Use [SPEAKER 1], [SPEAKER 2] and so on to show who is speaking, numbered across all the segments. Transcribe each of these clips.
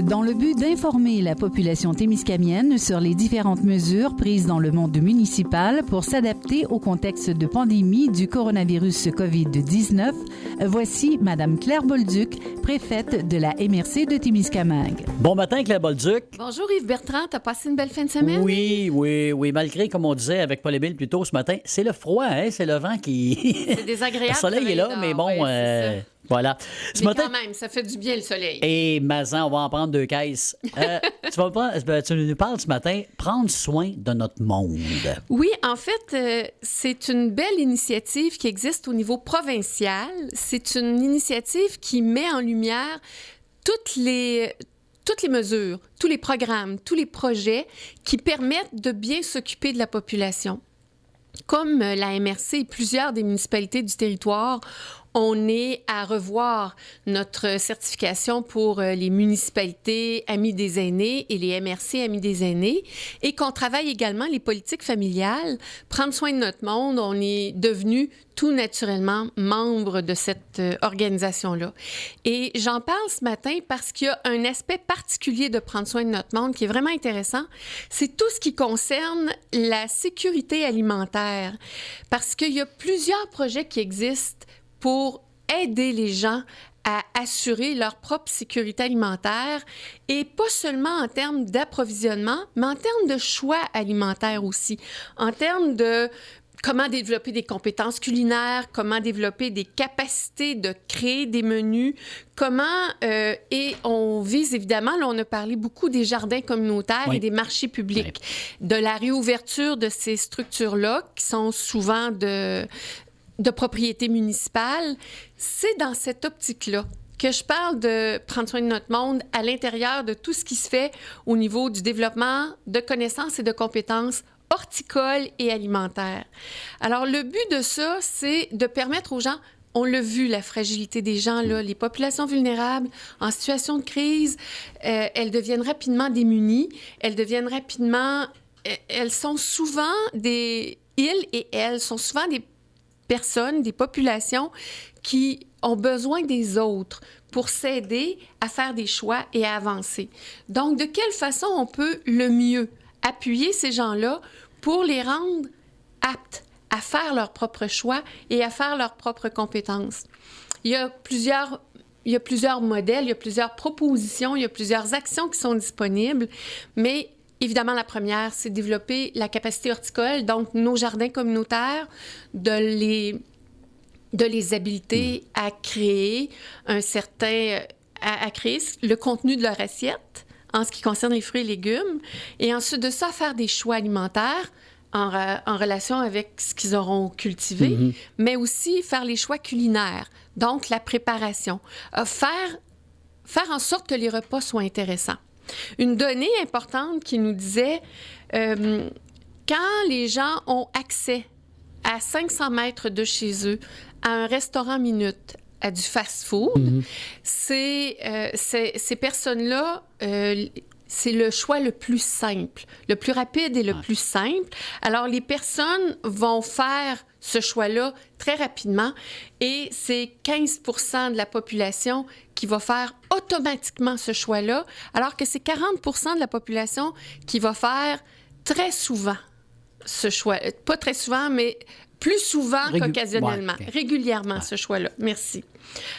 [SPEAKER 1] Dans le but d'informer la population témiscamienne sur les différentes mesures prises dans le monde municipal pour s'adapter au contexte de pandémie du coronavirus COVID-19, voici Mme Claire Bolduc, préfète de la MRC de Témiscamingue.
[SPEAKER 2] Bon matin, Claire Bolduc.
[SPEAKER 3] Bonjour Yves Bertrand, t'as passé une belle fin de semaine?
[SPEAKER 2] Oui. Malgré, comme on disait avec Paul-Émile plus tôt ce matin, c'est le froid, hein? C'est le vent qui...
[SPEAKER 3] C'est désagréable.
[SPEAKER 2] Le soleil est là, mais bon...
[SPEAKER 3] Ouais,
[SPEAKER 2] voilà.
[SPEAKER 3] Mais matin... quand même, ça fait du bien le soleil.
[SPEAKER 2] Et Mazan, on va en prendre 2 caisses. Tu nous parles ce matin, prendre soin de notre monde.
[SPEAKER 3] Oui, en fait, c'est une belle initiative qui existe au niveau provincial. C'est une initiative qui met en lumière toutes les mesures, tous les programmes, tous les projets qui permettent de bien s'occuper de la population. Comme la MRC et plusieurs des municipalités du territoire, on est à revoir notre certification pour les municipalités Amis des aînés et les MRC Amis des aînés et qu'on travaille également les politiques familiales. Prendre soin de notre monde, on est devenu tout naturellement membre de cette organisation-là. Et j'en parle ce matin parce qu'il y a un aspect particulier de prendre soin de notre monde qui est vraiment intéressant. C'est tout ce qui concerne la sécurité alimentaire. Parce qu'il y a plusieurs projets qui existent pour aider les gens à assurer leur propre sécurité alimentaire et pas seulement en termes d'approvisionnement, mais en termes de choix alimentaires aussi, en termes de comment développer des compétences culinaires, comment développer des capacités de créer des menus, et on vise évidemment, là on a parlé beaucoup des jardins communautaires et des marchés publics, de la réouverture de ces structures-là qui sont souvent de propriété municipale. C'est dans cette optique-là que je parle de prendre soin de notre monde à l'intérieur de tout ce qui se fait au niveau du développement de connaissances et de compétences horticoles et alimentaires. Alors, le but de ça, c'est de permettre aux gens, on l'a vu, la fragilité des gens, là, les populations vulnérables en situation de crise, elles deviennent rapidement démunies, elles sont souvent elles sont souvent des personnes, des populations qui ont besoin des autres pour s'aider à faire des choix et à avancer. Donc, de quelle façon on peut le mieux appuyer ces gens-là pour les rendre aptes à faire leurs propres choix et à faire leurs propres compétences? Il y a plusieurs modèles, il y a plusieurs propositions, il y a plusieurs actions qui sont disponibles, mais évidemment, la première, c'est développer la capacité horticole, donc nos jardins communautaires, de les habiliter à créer à créer le contenu de leur assiette en ce qui concerne les fruits et légumes, et ensuite de ça, faire des choix alimentaires en relation avec ce qu'ils auront cultivé, mais aussi faire les choix culinaires, donc la préparation, faire en sorte que les repas soient intéressants. Une donnée importante qui nous disait quand les gens ont accès à 500 mètres de chez eux à un restaurant minute, à du fast-food, ces personnes-là, c'est le choix le plus simple, le plus rapide et le plus simple. Alors, les personnes vont faire ce choix-là très rapidement et c'est 15% de la population qui va faire automatiquement ce choix-là, alors que c'est 40% de la population qui va faire très souvent ce choix. Pas très souvent, mais plus souvent qu'occasionnellement, régulièrement ce choix-là. Merci.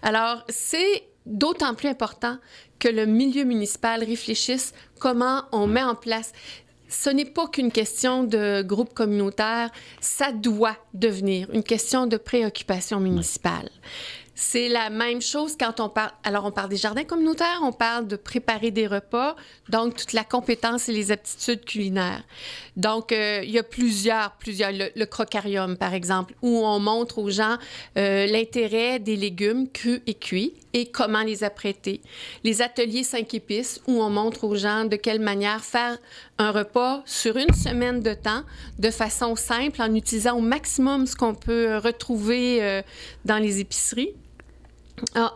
[SPEAKER 3] Alors, c'est d'autant plus important que le milieu municipal réfléchisse comment on met en place. Ce n'est pas qu'une question de groupe communautaire, ça doit devenir une question de préoccupation municipale. C'est la même chose quand on parle... Alors, on parle des jardins communautaires, on parle de préparer des repas, donc toute la compétence et les aptitudes culinaires. Donc, il y a plusieurs... Le crocarium, par exemple, où on montre aux gens l'intérêt des légumes crus et cuits et comment les apprêter. Les ateliers 5 épices, où on montre aux gens de quelle manière faire un repas sur une semaine de temps, de façon simple, en utilisant au maximum ce qu'on peut retrouver dans les épiceries.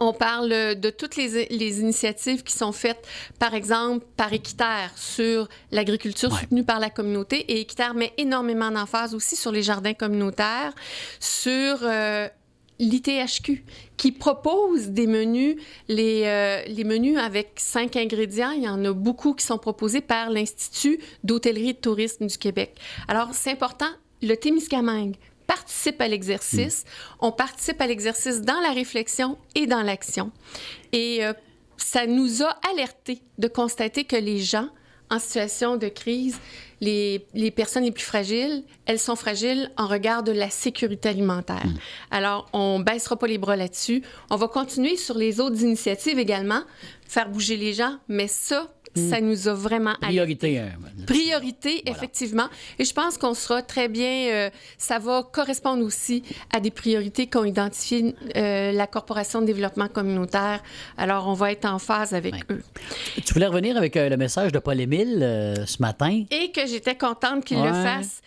[SPEAKER 3] On parle de toutes les initiatives qui sont faites, par exemple, par Équiterre sur l'agriculture soutenue par la communauté. Et Équiterre met énormément d'emphase aussi sur les jardins communautaires, sur l'ITHQ, qui propose des menus, les menus avec 5 ingrédients. Il y en a beaucoup qui sont proposés par l'Institut d'hôtellerie et de tourisme du Québec. Alors, c'est important, le Témiscamingue participe à l'exercice. On participe à l'exercice dans la réflexion et dans l'action. Et ça nous a alertés de constater que les gens en situation de crise, les personnes les plus fragiles, elles sont fragiles en regard de la sécurité alimentaire. Alors, on ne baissera pas les bras là-dessus. On va continuer sur les autres initiatives également, faire bouger les gens, mais ça nous a vraiment...
[SPEAKER 2] Priorité.
[SPEAKER 3] Priorité,
[SPEAKER 2] voilà.
[SPEAKER 3] Effectivement. Et je pense qu'on sera très bien... ça va correspondre aussi à des priorités qu'ont identifiées la Corporation de développement communautaire. Alors, on va être en phase avec eux.
[SPEAKER 2] Tu voulais revenir avec le message de Paul-Émile ce matin?
[SPEAKER 3] Et que j'étais contente qu'il le fasse.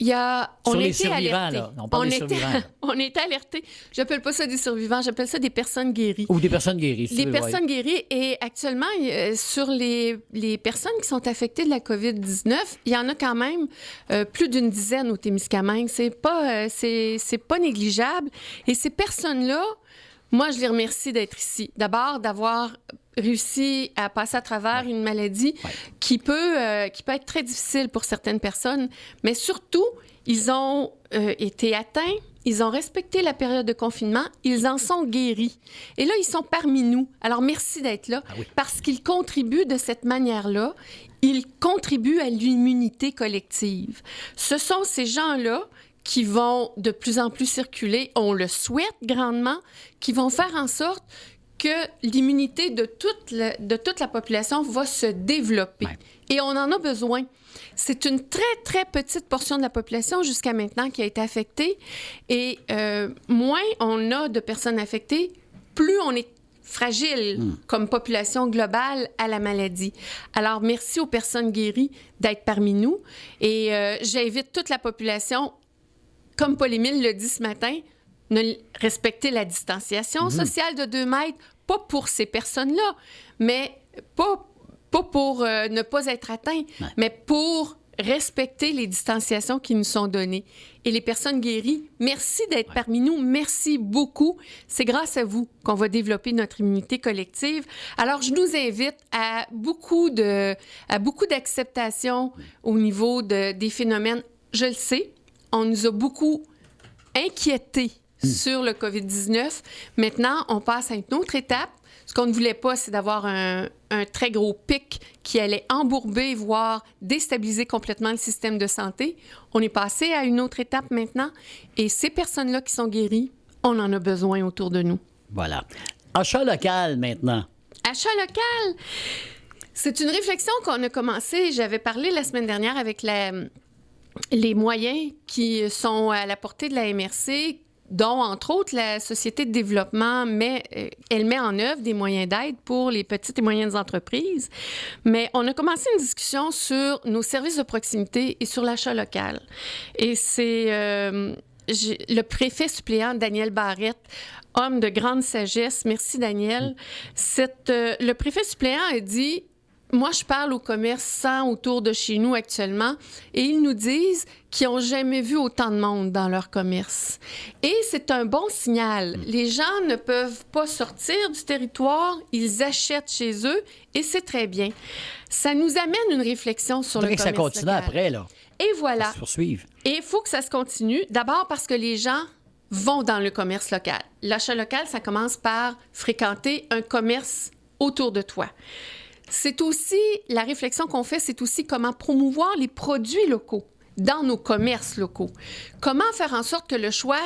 [SPEAKER 3] On
[SPEAKER 2] sur les
[SPEAKER 3] était
[SPEAKER 2] survivants,
[SPEAKER 3] alertés.
[SPEAKER 2] là. On parle des survivants.
[SPEAKER 3] On était alertés. J'appelle pas ça des survivants, j'appelle ça des personnes guéries.
[SPEAKER 2] Ou des personnes guéries.
[SPEAKER 3] Les personnes guéries. Et actuellement, sur les personnes qui sont affectées de la COVID-19, il y en a quand même plus d'une dizaine au Témiscamingue. C'est pas négligeable. Et ces personnes-là, moi, je les remercie d'être ici. D'abord, d'avoir réussi à passer à travers une maladie qui peut être très difficile pour certaines personnes, mais surtout, ils ont été atteints, ils ont respecté la période de confinement, ils en sont guéris. Et là, ils sont parmi nous. Alors, merci d'être là, parce qu'ils contribuent de cette manière-là, ils contribuent à l'immunité collective. Ce sont ces gens-là qui vont de plus en plus circuler, on le souhaite grandement, qui vont faire en sorte que l'immunité de toute la population va se développer. Ouais. Et on en a besoin. C'est une très, très petite portion de la population jusqu'à maintenant qui a été affectée. Et moins on a de personnes affectées, plus on est fragile comme population globale à la maladie. Alors, merci aux personnes guéries d'être parmi nous. Et j'invite toute la population, comme Paul-Émile le dit ce matin, respecter la distanciation sociale de 2 mètres, pas pour ces personnes-là, mais pas pour ne pas être atteints, mais pour respecter les distanciations qui nous sont données. Et les personnes guéries, merci d'être parmi nous, merci beaucoup. C'est grâce à vous qu'on va développer notre immunité collective. Alors, je nous invite à beaucoup d'acceptation au niveau des phénomènes. Je le sais, on nous a beaucoup inquiétés sur le COVID-19. Maintenant, on passe à une autre étape. Ce qu'on ne voulait pas, c'est d'avoir un très gros pic qui allait embourber, voire déstabiliser complètement le système de santé. On est passé à une autre étape maintenant. Et ces personnes-là qui sont guéries, on en a besoin autour de nous.
[SPEAKER 2] Voilà. Achat local maintenant.
[SPEAKER 3] Achat local, c'est une réflexion qu'on a commencée. J'avais parlé la semaine dernière avec les moyens qui sont à la portée de la MRC, dont, entre autres, la Société de développement elle met en œuvre des moyens d'aide pour les petites et moyennes entreprises. Mais on a commencé une discussion sur nos services de proximité et sur l'achat local. Et c'est le préfet suppléant, Daniel Barrette, homme de grande sagesse. Merci, Daniel. Le préfet suppléant a dit... Moi, je parle aux commerçants autour de chez nous actuellement et ils nous disent qu'ils n'ont jamais vu autant de monde dans leur commerce. Et c'est un bon signal. Les gens ne peuvent pas sortir du territoire, ils achètent chez eux et c'est très bien. Ça nous amène une réflexion sur le commerce local.
[SPEAKER 2] Ça continue après, là.
[SPEAKER 3] Et voilà.
[SPEAKER 2] Ça se poursuive.
[SPEAKER 3] Et il faut que ça se continue. D'abord parce que les gens vont dans le commerce local. L'achat local, ça commence par fréquenter un commerce autour de toi. C'est aussi, la réflexion qu'on fait, c'est aussi comment promouvoir les produits locaux dans nos commerces locaux. Comment faire en sorte que le choix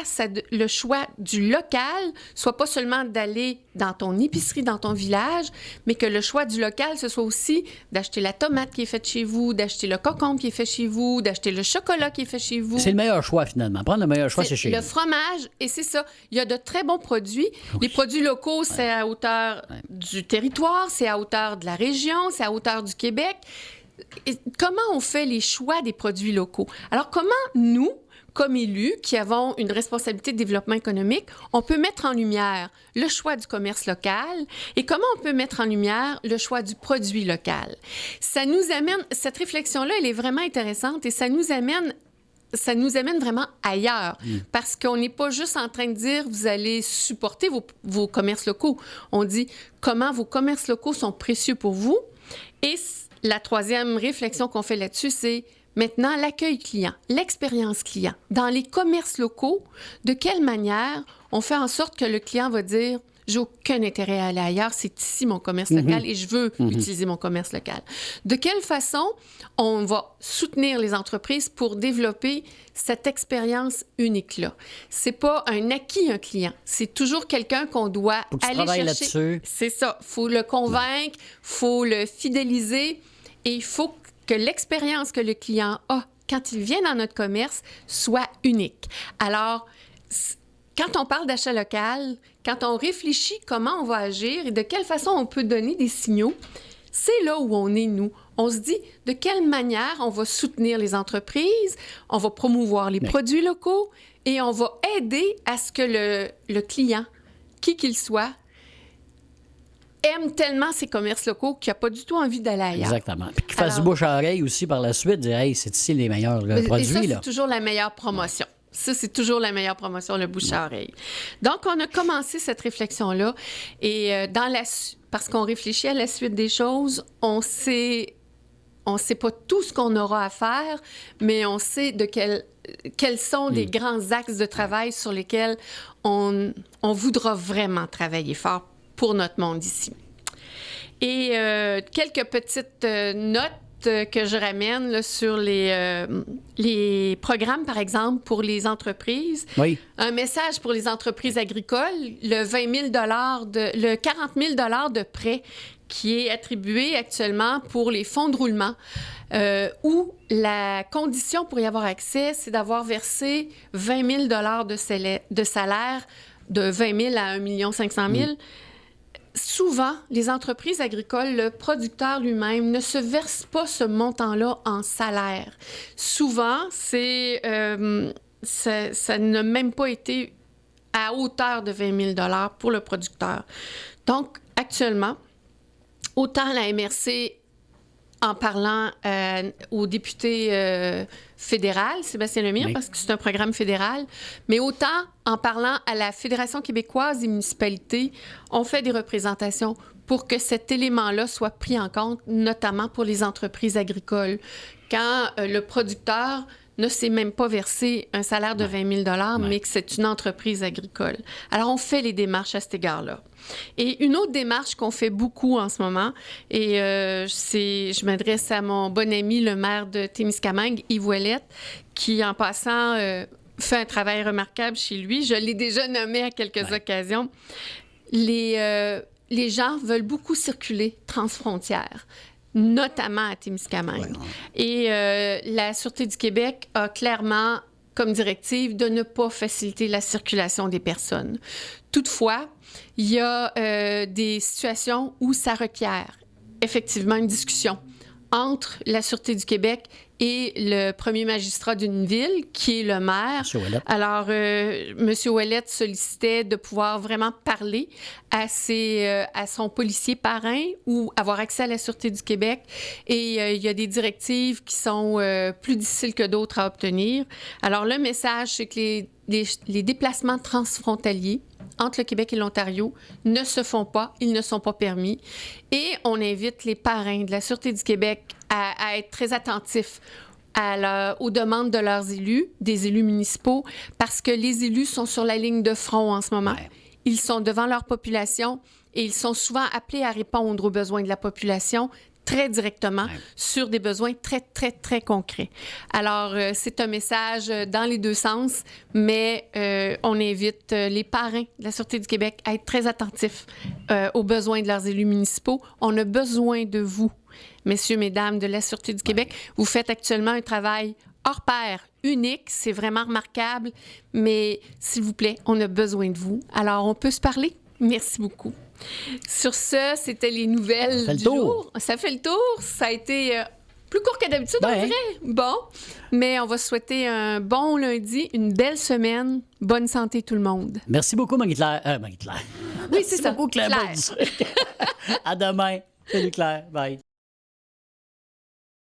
[SPEAKER 3] du local soit pas seulement d'aller dans ton épicerie, dans ton village, mais que le choix du local, ce soit aussi d'acheter la tomate qui est faite chez vous, d'acheter le concombre qui est fait chez vous, d'acheter le chocolat qui est fait chez vous.
[SPEAKER 2] C'est le meilleur choix, finalement. Prendre le meilleur choix, c'est chez vous.
[SPEAKER 3] Le fromage, et c'est ça. Il y a de très bons produits. Oui. Les produits locaux, c'est à hauteur du territoire, c'est à hauteur de la région, c'est à hauteur du Québec. Et comment on fait les choix des produits locaux? Alors, comment nous, comme élus qui avons une responsabilité de développement économique, on peut mettre en lumière le choix du commerce local et comment on peut mettre en lumière le choix du produit local? Ça nous amène, cette réflexion-là, elle est vraiment intéressante et ça nous amène ça nous amène vraiment ailleurs. Parce qu'on n'est pas juste en train de dire vous allez supporter vos commerces locaux. On dit comment vos commerces locaux sont précieux pour vous. Et la troisième réflexion qu'on fait là-dessus, c'est maintenant l'accueil client, l'expérience client. Dans les commerces locaux, de quelle manière on fait en sorte que le client va dire j'ai aucun intérêt à aller ailleurs, c'est ici mon commerce local et je veux utiliser mon commerce local. De quelle façon on va soutenir les entreprises pour développer cette expérience unique-là? C'est pas un acquis, un client. C'est toujours quelqu'un qu'on doit aller chercher.
[SPEAKER 2] Là-dessus.
[SPEAKER 3] C'est ça. Il faut le convaincre, il faut le fidéliser et il faut que l'expérience que le client a quand il vient dans notre commerce soit unique. Alors, quand on parle d'achat local, quand on réfléchit comment on va agir et de quelle façon on peut donner des signaux, c'est là où on est, nous. On se dit de quelle manière on va soutenir les entreprises, on va promouvoir les produits locaux et on va aider à ce que le client, qui qu'il soit, aime tellement ces commerces locaux qu'il n'a pas du tout envie d'aller ailleurs.
[SPEAKER 2] Exactement. Puis qu'il fasse du bouche à oreille aussi par la suite, dire hey, c'est ici les meilleurs produits.
[SPEAKER 3] Et ça,
[SPEAKER 2] là.
[SPEAKER 3] c'est toujours la meilleure promotion. Ça, c'est toujours la meilleure promotion, le bouche à oreille. Donc, on a commencé cette réflexion-là. Et parce qu'on réfléchit à la suite des choses, on sait pas tout ce qu'on aura à faire, mais on sait quels sont les grands axes de travail sur lesquels on voudra vraiment travailler fort pour notre monde ici. Et quelques petites notes que je ramène là, sur les programmes, par exemple, pour les entreprises.
[SPEAKER 2] Oui.
[SPEAKER 3] Un message pour les entreprises agricoles, le 40 000 de prêt qui est attribué actuellement pour les fonds de roulement, où la condition pour y avoir accès, c'est d'avoir versé 20 000 de salaire de 20 000 à 1 500 000 Souvent, les entreprises agricoles, le producteur lui-même ne se verse pas ce montant-là en salaire. Souvent, ça n'a même pas été à hauteur de 20 000 pour le producteur. Donc, actuellement, autant la MRC, en parlant au député fédéral, Sébastien Lemire, parce que c'est un programme fédéral, mais autant en parlant à la Fédération québécoise des municipalités, on fait des représentations pour que cet élément-là soit pris en compte, notamment pour les entreprises agricoles. Quand le producteur ne s'est même pas versé un salaire de 20 000 mais que c'est une entreprise agricole. Alors, on fait les démarches à cet égard-là. Et une autre démarche qu'on fait beaucoup en ce moment, et je m'adresse à mon bon ami, le maire de Témiscamingue, Yves Ouellette, qui, en passant, fait un travail remarquable chez lui. Je l'ai déjà nommé à quelques occasions. Les gens veulent beaucoup circuler transfrontières, notamment à Témiscamingue. Et la Sûreté du Québec a clairement comme directive de ne pas faciliter la circulation des personnes. Toutefois, il y a des situations où ça requiert effectivement une discussion entre la Sûreté du Québec et le premier magistrat d'une ville, qui est le maire.
[SPEAKER 2] M. Ouellette.
[SPEAKER 3] Alors, M. Ouellette sollicitait de pouvoir vraiment parler à son policier parrain ou avoir accès à la Sûreté du Québec. Et il y a des directives qui sont plus difficiles que d'autres à obtenir. Alors, le message, c'est que les déplacements transfrontaliers entre le Québec et l'Ontario ne se font pas, ils ne sont pas permis. Et on invite les parrains de la Sûreté du Québec à être très attentifs aux demandes de leurs élus, des élus municipaux, parce que les élus sont sur la ligne de front en ce moment. Ouais. Ils sont devant leur population et ils sont souvent appelés à répondre aux besoins de la population très directement sur des besoins très, très, très concrets. Alors, c'est un message dans les deux sens, mais on invite les parrains de la Sûreté du Québec à être très attentifs aux besoins de leurs élus municipaux. On a besoin de vous, messieurs, mesdames de la Sûreté du Québec. Vous faites actuellement un travail hors pair, unique, c'est vraiment remarquable, mais s'il vous plaît, on a besoin de vous. Alors, on peut se parler? Merci beaucoup. Sur ce, c'était les nouvelles du jour. Ça fait le tour. Ça a été plus court que d'habitude, on dirait. Bon, mais on va souhaiter un bon lundi, une belle semaine. Bonne santé tout le monde.
[SPEAKER 2] Merci beaucoup, Marie-Claire. Marie-Claire.
[SPEAKER 3] Oui, c'est ça.
[SPEAKER 2] Beaucoup, Claire. À demain. Salut, Claire. Bye.